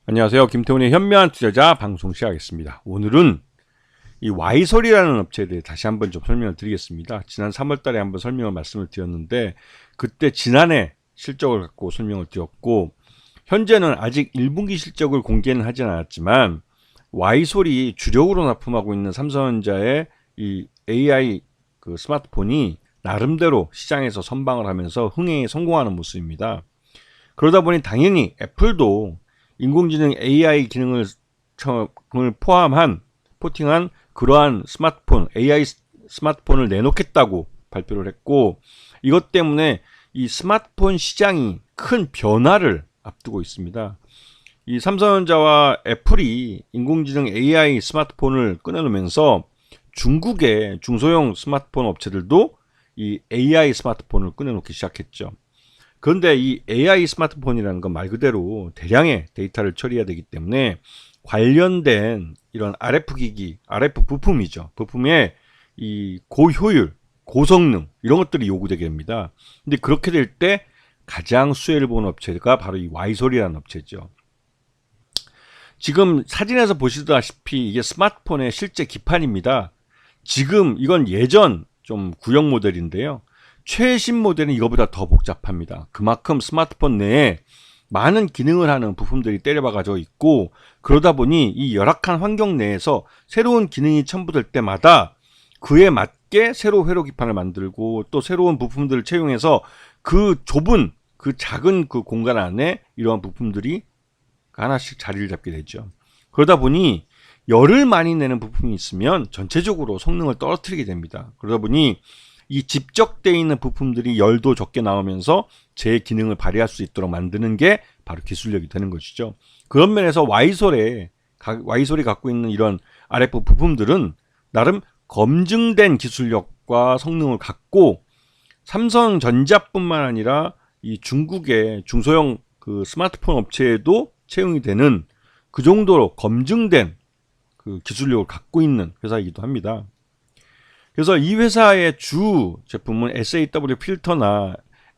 안녕하세요. 김태훈의 현명한 투자자 방송 시작하겠습니다. 오늘은 이 와이솔이라는 업체에 대해 다시 한번 좀 설명을 드리겠습니다. 지난 3월 달에 한번 말씀을 드렸는데 그때 지난해 실적을 갖고 설명을 드렸고 현재는 아직 1분기 실적을 공개는 하진 않았지만 와이솔이 주력으로 납품하고 있는 삼성전자의 이 AI 그 스마트폰이 나름대로 시장에서 선방을 하면서 흥행에 성공하는 모습입니다. 그러다 보니 당연히 애플도 인공지능 AI 기능을 포팅한 그러한 스마트폰, AI 스마트폰을 내놓겠다고 발표를 했고 이것 때문에 이 스마트폰 시장이 큰 변화를 앞두고 있습니다. 이 삼성전자와 애플이 인공지능 AI 스마트폰을 꺼내놓으면서 중국의 중소형 스마트폰 업체들도 이 AI 스마트폰을 꺼내놓기 시작했죠. 그런데 이 AI 스마트폰이라는 건 말 그대로 대량의 데이터를 처리해야 되기 때문에 관련된 이런 RF 기기, RF 부품이죠. 부품의 이 고효율, 고성능 이런 것들이 요구되게 됩니다. 근데 그렇게 될 때 가장 수혜를 보는 업체가 바로 이 와이솔이라는 업체죠. 지금 사진에서 보시다시피 이게 스마트폰의 실제 기판입니다. 지금 이건 예전 좀 구형 모델인데요. 최신 모델은 이거보다 더 복잡합니다. 그만큼 스마트폰 내에 많은 기능을 하는 부품들이 때려박아져 있고 그러다 보니 이 열악한 환경 내에서 새로운 기능이 첨부될 때마다 그에 맞게 새로 회로 기판을 만들고 또 새로운 부품들을 채용해서 그 좁은 그 작은 그 공간 안에 이러한 부품들이 하나씩 자리를 잡게 되죠. 그러다 보니 열을 많이 내는 부품이 있으면 전체적으로 성능을 떨어뜨리게 됩니다. 그러다 보니 이 집적되어 있는 부품들이 열도 적게 나오면서 제 기능을 발휘할 수 있도록 만드는 게 바로 기술력이 되는 것이죠. 그런 면에서 와이솔이 갖고 있는 이런 RF 부품들은 나름 검증된 기술력과 성능을 갖고 삼성전자뿐만 아니라 이 중국의 중소형 그 스마트폰 업체에도 채용이 되는 그 정도로 검증된 그 기술력을 갖고 있는 회사이기도 합니다. 그래서 이 회사의 주 제품은 SAW 필터나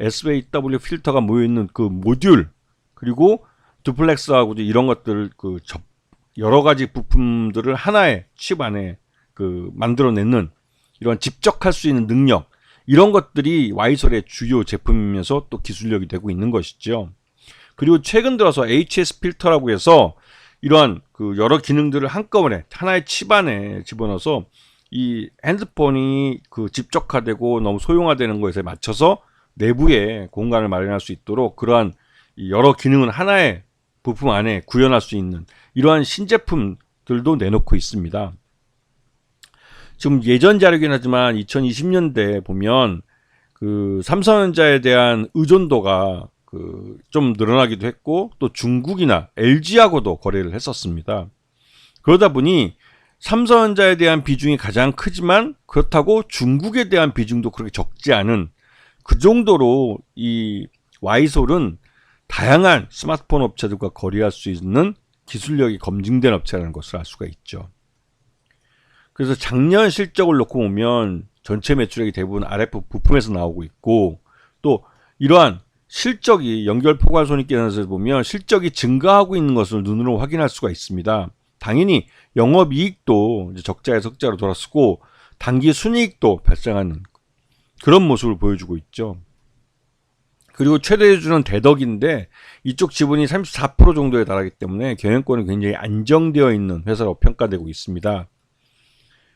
SAW 필터가 모여있는 그 모듈 그리고 두플렉스하고 이런 것들을 그 여러 가지 부품들을 하나의 칩 안에 그 만들어내는 이런 집적할 수 있는 능력 이런 것들이 와이솔의 주요 제품이면서 또 기술력이 되고 있는 것이죠. 그리고 최근 들어서 HS 필터라고 해서 이러한 그 여러 기능들을 한꺼번에 하나의 칩 안에 집어넣어서 이 핸드폰이 그 집적화되고 너무 소형화되는 것에 맞춰서 내부에 공간을 마련할 수 있도록 그러한 여러 기능은 하나의 부품 안에 구현할 수 있는 이러한 신제품들도 내놓고 있습니다. 지금 예전 자료긴 하지만 2020년대 보면 그 삼성전자에 대한 의존도가 그 좀 늘어나기도 했고 또 중국이나 LG하고도 거래를 했었습니다. 그러다 보니 삼성전자에 대한 비중이 가장 크지만 그렇다고 중국에 대한 비중도 그렇게 적지 않은 그 정도로 이 와이솔은 다양한 스마트폰 업체들과 거래할 수 있는 기술력이 검증된 업체라는 것을 알 수가 있죠. 그래서 작년 실적을 놓고 보면 전체 매출액이 대부분 RF 부품에서 나오고 있고 또 이러한 실적이 연결 포괄 손익계산서에서 보면 실적이 증가하고 있는 것을 눈으로 확인할 수가 있습니다. 당연히 영업이익도 적자에서 흑자로 돌아서고 단기 순이익도 발생하는 그런 모습을 보여주고 있죠. 그리고 최대주주는 대덕인데 이쪽 지분이 34% 정도에 달하기 때문에 경영권은 굉장히 안정되어 있는 회사로 평가되고 있습니다.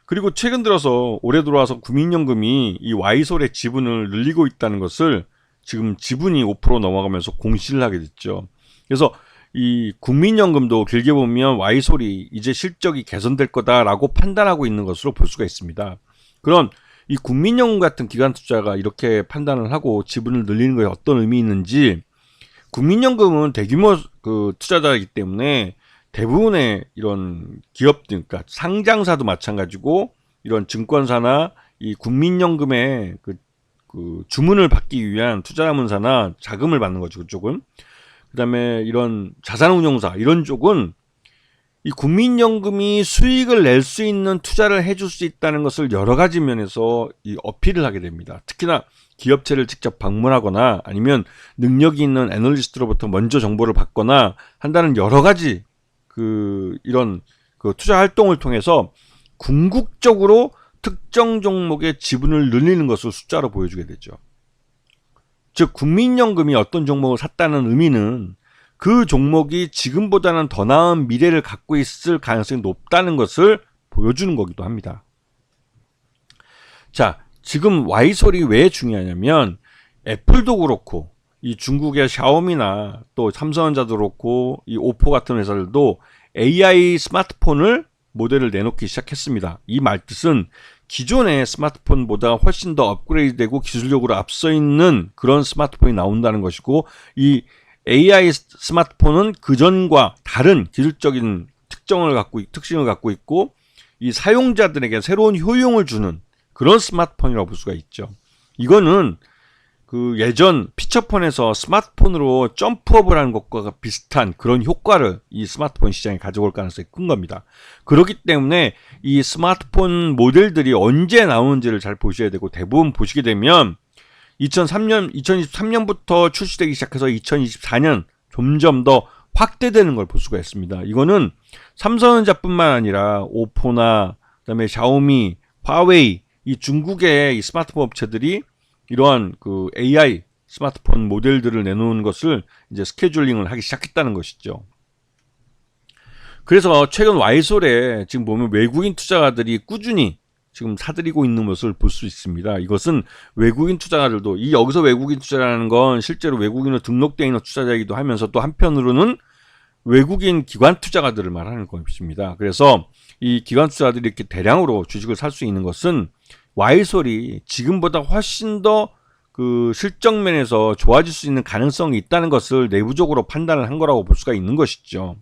그리고 최근 들어서 올해 들어와서 국민연금이 이 와이솔의 지분을 늘리고 있다는 것을 지금 지분이 5% 넘어가면서 공시를 하게 됐죠. 그래서 이 국민연금도 길게 보면 와이솔이 이제 실적이 개선될 거다라고 판단하고 있는 것으로 볼 수가 있습니다. 그럼 이 국민연금 같은 기관 투자가 이렇게 판단을 하고 지분을 늘리는 것에 어떤 의미 있는지 국민연금은 대규모 그 투자자이기 때문에 대부분의 이런 기업들, 그러니까 상장사도 마찬가지고 이런 증권사나 이 국민연금의 그 주문을 받기 위한 투자자문사나 자금을 받는 거죠. 그쪽은. 그 다음에 이런 자산운용사 이런 쪽은 이 국민연금이 수익을 낼 수 있는 투자를 해줄 수 있다는 것을 여러 가지 면에서 이 어필을 하게 됩니다. 특히나 기업체를 직접 방문하거나 아니면 능력이 있는 애널리스트로부터 먼저 정보를 받거나 한다는 여러 가지 이런 투자 활동을 통해서 궁극적으로 특정 종목의 지분을 늘리는 것을 숫자로 보여주게 되죠. 즉 국민연금이 어떤 종목을 샀다는 의미는 그 종목이 지금보다는 더 나은 미래를 갖고 있을 가능성이 높다는 것을 보여주는 거기도 합니다. 자, 지금 와이솔이 왜 중요하냐면 애플도 그렇고 이 중국의 샤오미나 또 삼성전자도 그렇고 이 오포 같은 회사들도 AI 스마트폰을 모델을 내놓기 시작했습니다. 이 말뜻은 기존의 스마트폰보다 훨씬 더 업그레이드되고 기술력으로 앞서 있는 그런 스마트폰이 나온다는 것이고, 이 AI 스마트폰은 그전과 다른 기술적인 특징을 갖고 있고, 이 사용자들에게 새로운 효용을 주는 그런 스마트폰이라고 볼 수가 있죠. 이거는 예전 피처폰에서 스마트폰으로 점프업을 하는 것과 비슷한 그런 효과를 이 스마트폰 시장에 가져올 가능성이 큰 겁니다. 그렇기 때문에 이 스마트폰 모델들이 언제 나오는지를 잘 보셔야 되고, 대부분 보시게 되면 2023년부터 출시되기 시작해서 2024년 점점 더 확대되는 걸 볼 수가 있습니다. 이거는 삼성전자뿐만 아니라 오포나 그다음에 샤오미, 화웨이, 이 중국의 이 스마트폰 업체들이 이러한 AI 스마트폰 모델들을 내놓은 것을 이제 스케줄링을 하기 시작했다는 것이죠. 그래서 최근 와이솔에 지금 보면 외국인 투자가들이 꾸준히 지금 사들이고 있는 것을 볼 수 있습니다. 이것은 외국인 투자가들도, 여기서 외국인 투자라는 건 실제로 외국인으로 등록되어 있는 투자자이기도 하면서 또 한편으로는 외국인 기관 투자가들을 말하는 것입니다. 그래서 이 기관 투자자들이 이렇게 대량으로 주식을 살 수 있는 것은 와이솔이 지금보다 훨씬 더 실적면에서 좋아질 수 있는 가능성이 있다는 것을 내부적으로 판단을 한 거라고 볼 수가 있는 것이죠.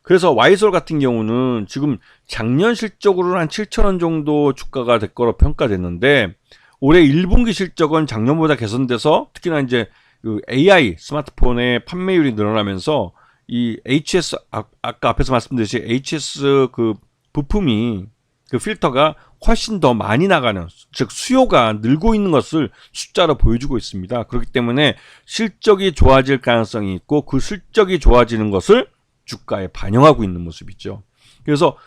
그래서 와이솔 같은 경우는 지금 작년 실적으로는 한 7,000원 정도 주가가 될 거로 평가됐는데, 올해 1분기 실적은 작년보다 개선돼서 특히나 이제 AI 스마트폰의 판매율이 늘어나면서 이 HS, 아까 앞에서 말씀드렸듯이 HS 부품이 필터가 훨씬 더 많이 나가는, 즉 수요가 늘고 있는 것을 숫자로 보여주고 있습니다. 그렇기 때문에 실적이 좋아질 가능성이 있고, 그 실적이 좋아지는 것을 주가에 반영하고 있는 모습이죠. 그래서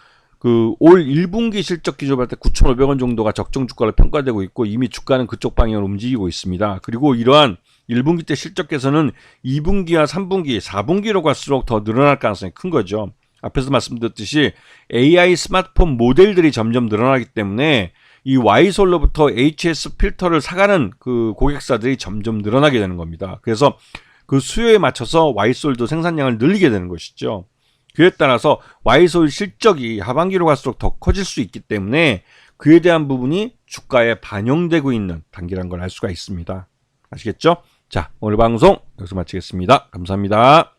올 1분기 실적 기준으로 할 때 9,500원 정도가 적정 주가로 평가되고 있고, 이미 주가는 그쪽 방향으로 움직이고 있습니다. 그리고 이러한 1분기 때 실적 개선은 2분기와 3분기, 4분기로 갈수록 더 늘어날 가능성이 큰 거죠. 앞에서 말씀드렸듯이 AI 스마트폰 모델들이 점점 늘어나기 때문에 이 와이솔로부터 HS 필터를 사가는 고객사들이 점점 늘어나게 되는 겁니다. 그래서 그 수요에 맞춰서 와이솔도 생산량을 늘리게 되는 것이죠. 그에 따라서 와이솔 실적이 하반기로 갈수록 더 커질 수 있기 때문에 그에 대한 부분이 주가에 반영되고 있는 단계라는 걸 알 수가 있습니다. 아시겠죠? 자, 오늘 방송 여기서 마치겠습니다. 감사합니다.